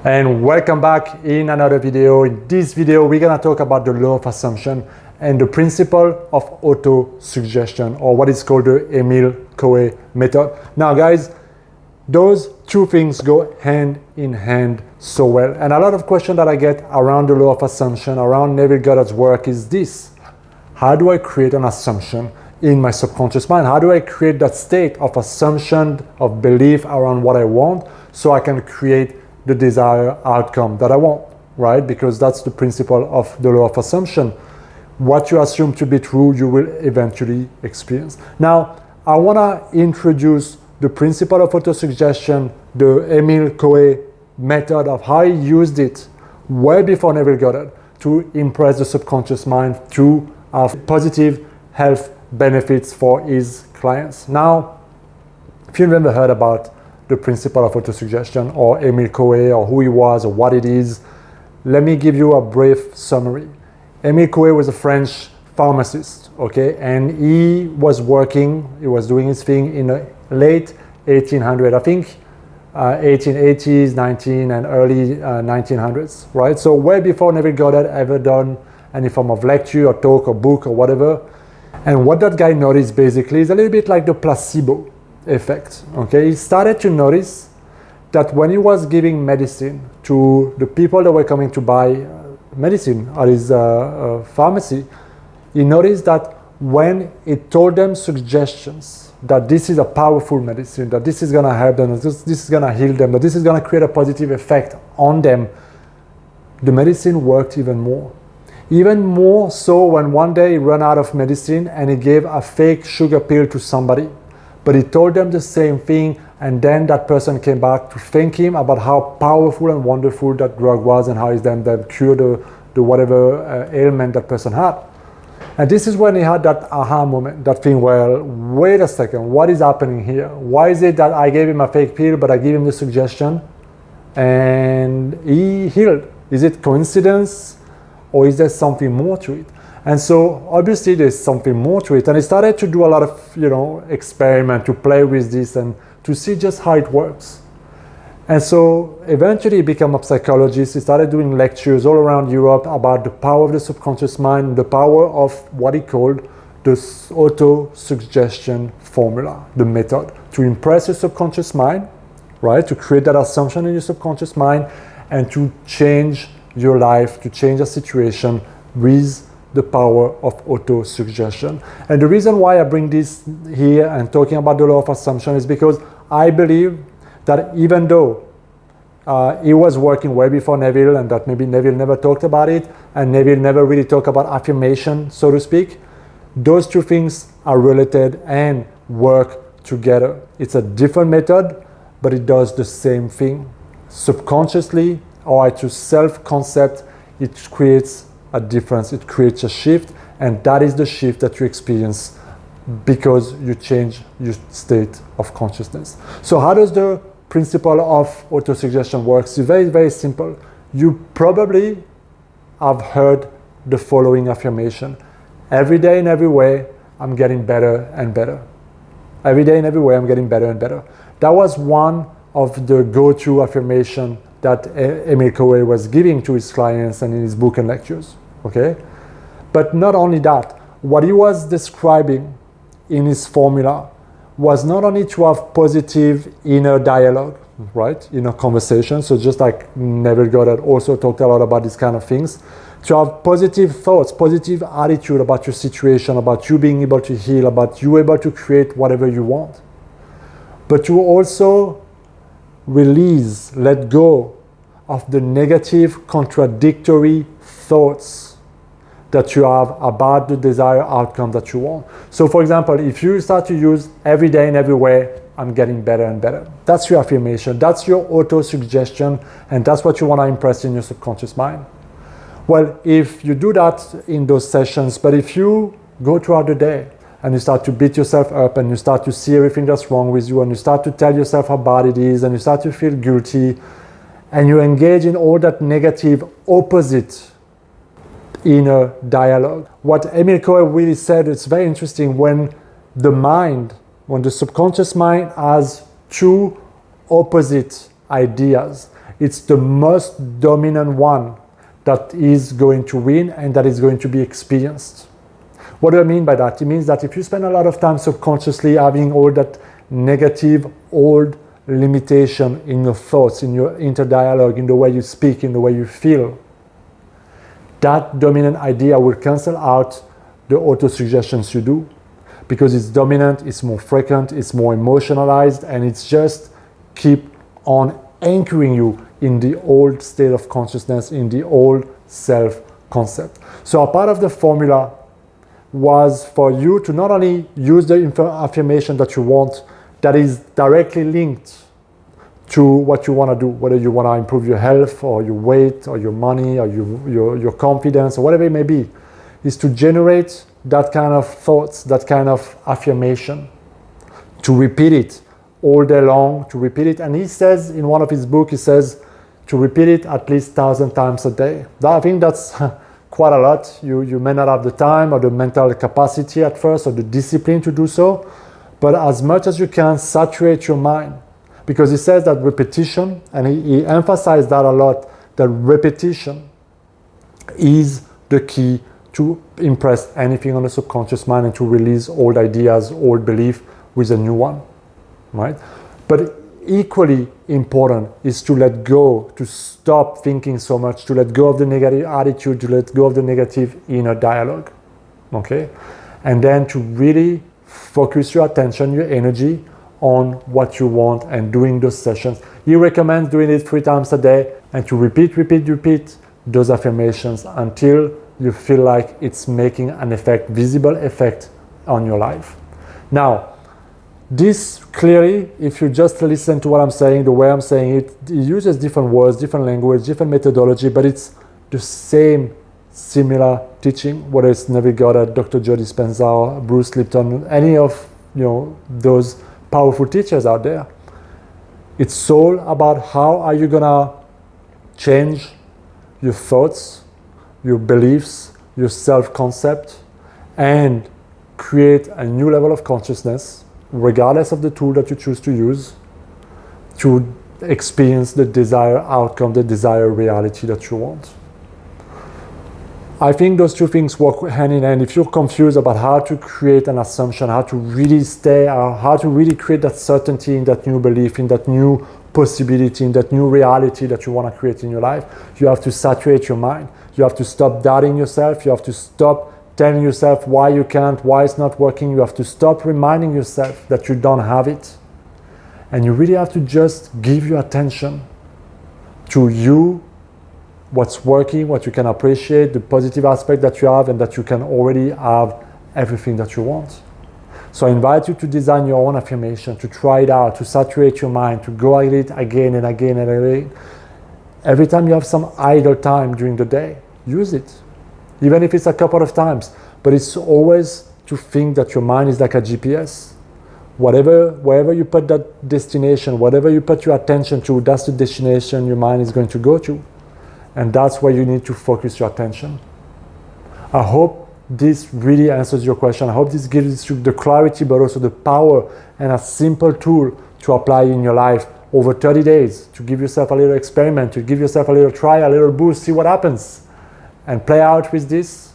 And welcome back in another video. In this video, we're gonna talk about the law of assumption and the principle of auto-suggestion, or what is called the Emile Coue method. Now guys, those two things go hand in hand so well. And a lot of questions that I get around the law of assumption, around Neville Goddard's work is this: how do I create an assumption in my subconscious mind? How do I create that state of assumption, of belief around what I want, so I can create the desired outcome that I want, right? Because that's the principle of the law of assumption. What you assume to be true, you will eventually experience. Now, I wanna introduce the principle of autosuggestion, the Emile Coue method of how he used it way before Neville Goddard to impress the subconscious mind to have positive health benefits for his clients. Now, if you've never heard about the principle of autosuggestion or Emile Coue, or who he was or what it is, let me give you a brief summary. Emile Coue was a French pharmacist, okay, and he was doing his thing in the late 1800s, I think 1880s, 19 and early 1900s, right? So way before Neville Goddard ever done any form of lecture or talk or book or whatever. And what that guy noticed basically is a little bit like the placebo effect, okay? He started to notice that when he was giving medicine to the people that were coming to buy medicine at his pharmacy, he noticed that when he told them suggestions that this is a powerful medicine, that this is gonna help them, that this is gonna heal them, that this is gonna create a positive effect on them, the medicine worked even more. Even more so when one day he ran out of medicine and he gave a fake sugar pill to somebody. But he told them the same thing, and then that person came back to thank him about how powerful and wonderful that drug was and how it's then cured the whatever ailment that person had. And this is when he had that aha moment, that thing where, wait a second, what is happening here? Why is it that I gave him a fake pill, but I gave him the suggestion and he healed? Is it coincidence, or is there something more to it? And so obviously there's something more to it. And he started to do a lot of, experiment to play with this and to see just how it works. And so eventually he became a psychologist. He started doing lectures all around Europe about the power of the subconscious mind, the power of what he called the auto-suggestion formula, the method to impress your subconscious mind, right? To create that assumption in your subconscious mind and to change your life, to change a situation with the power of auto-suggestion. And the reason why I bring this here and talking about the law of assumption is because I believe that even though he was working way before Neville, and that maybe Neville never talked about it, and Neville never really talked about affirmation, so to speak, those two things are related and work together. It's a different method, but it does the same thing. Subconsciously, or to self-concept, it creates a difference, it creates a shift, and that is the shift that you experience because you change your state of consciousness. So how does the principle of autosuggestion work? It's very, very simple. You probably have heard the following affirmation: every day in every way, I'm getting better and better. Every day in every way, I'm getting better and better. That was one of the go-to affirmation that Emile Coue was giving to his clients and in his book and lectures, okay? But not only that, what he was describing in his formula was not only to have positive inner dialogue, right? Inner conversation, so just like Neville Goddard also talked a lot about these kind of things, to have positive thoughts, positive attitude about your situation, about you being able to heal, about you able to create whatever you want. But to also release, let go of the negative, contradictory thoughts that you have about the desired outcome that you want. So for example, if you start to use every day in every way, I'm getting better and better. That's your affirmation, that's your auto-suggestion, and that's what you want to impress in your subconscious mind. Well, if you do that in those sessions, but if you go throughout the day and you start to beat yourself up and you start to see everything that's wrong with you and you start to tell yourself how bad it is and you start to feel guilty and you engage in all that negative opposite inner dialogue. What Emile Coue really said, it's very interesting, when the subconscious mind has two opposite ideas, It's the most dominant one that is going to win and that is going to be experienced. What do I mean by that? It means that if you spend a lot of time subconsciously having all that negative old limitation in your thoughts, in your inner dialogue, in the way you speak, in the way you feel, that dominant idea will cancel out the auto-suggestions you do, because it's dominant, it's more frequent, it's more emotionalized, and it's just keep on anchoring you in the old state of consciousness, in the old self-concept. So a part of the formula was for you to not only use the affirmation that you want, that is directly linked to what you want to do, whether you want to improve your health or your weight or your money or your confidence or whatever it may be, is to generate that kind of thoughts, that kind of affirmation, to repeat it all day long, to repeat it. And he says in one of his books, he says to repeat it at least 1,000 times a day. I think that's quite a lot. You may not have the time or the mental capacity at first or the discipline to do so, but as much as you can, saturate your mind. Because he says that repetition, and he emphasized that a lot, that repetition is the key to impress anything on the subconscious mind and to release old ideas, old belief with a new one, right? But equally important is to let go, to stop thinking so much, to let go of the negative attitude, to let go of the negative inner dialogue, okay? And then to really focus your attention, your energy on what you want and doing those sessions. He recommends doing it 3 times a day and to repeat those affirmations until you feel like it's making an effect, visible effect on your life. Now, this clearly, if you just listen to what I'm saying, the way I'm saying it, it uses different words, different language, different methodology, but it's the same similar teaching, whether it's Neville Goddard, Dr. Joe Dispenza, Bruce Lipton, any of those powerful teachers out there. It's all about how are you gonna change your thoughts, your beliefs, your self-concept, and create a new level of consciousness, regardless of the tool that you choose to use, to experience the desired outcome, the desired reality that you want. I think those two things work hand in hand. If you're confused about how to create an assumption, how to really stay, or how to really create that certainty in that new belief, in that new possibility, in that new reality that you want to create in your life, you have to saturate your mind. You have to stop doubting yourself. You have to stop telling yourself why you can't, why it's not working. You have to stop reminding yourself that you don't have it. And you really have to just give your attention to you, what's working, what you can appreciate, the positive aspect that you have, and that you can already have everything that you want. So I invite you to design your own affirmation, to try it out, to saturate your mind, to go at it again and again and again. Every time you have some idle time during the day, use it. Even if it's a couple of times. But it's always to think that your mind is like a GPS. Wherever you put that destination, whatever you put your attention to, that's the destination your mind is going to go to. And that's where you need to focus your attention. I hope this really answers your question. I hope this gives you the clarity, but also the power and a simple tool to apply in your life over 30 days, to give yourself a little experiment, to give yourself a little try, a little boost, see what happens. And play out with this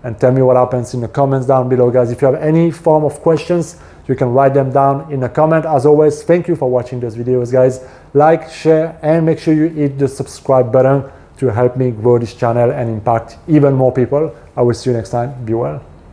and tell me what happens in the comments down below, guys. If you have any form of questions, you can write them down in the comment. As always, thank you for watching those videos, guys. Like, share, and make sure you hit the subscribe button to help me grow this channel and impact even more people. I will see you next time. Be well.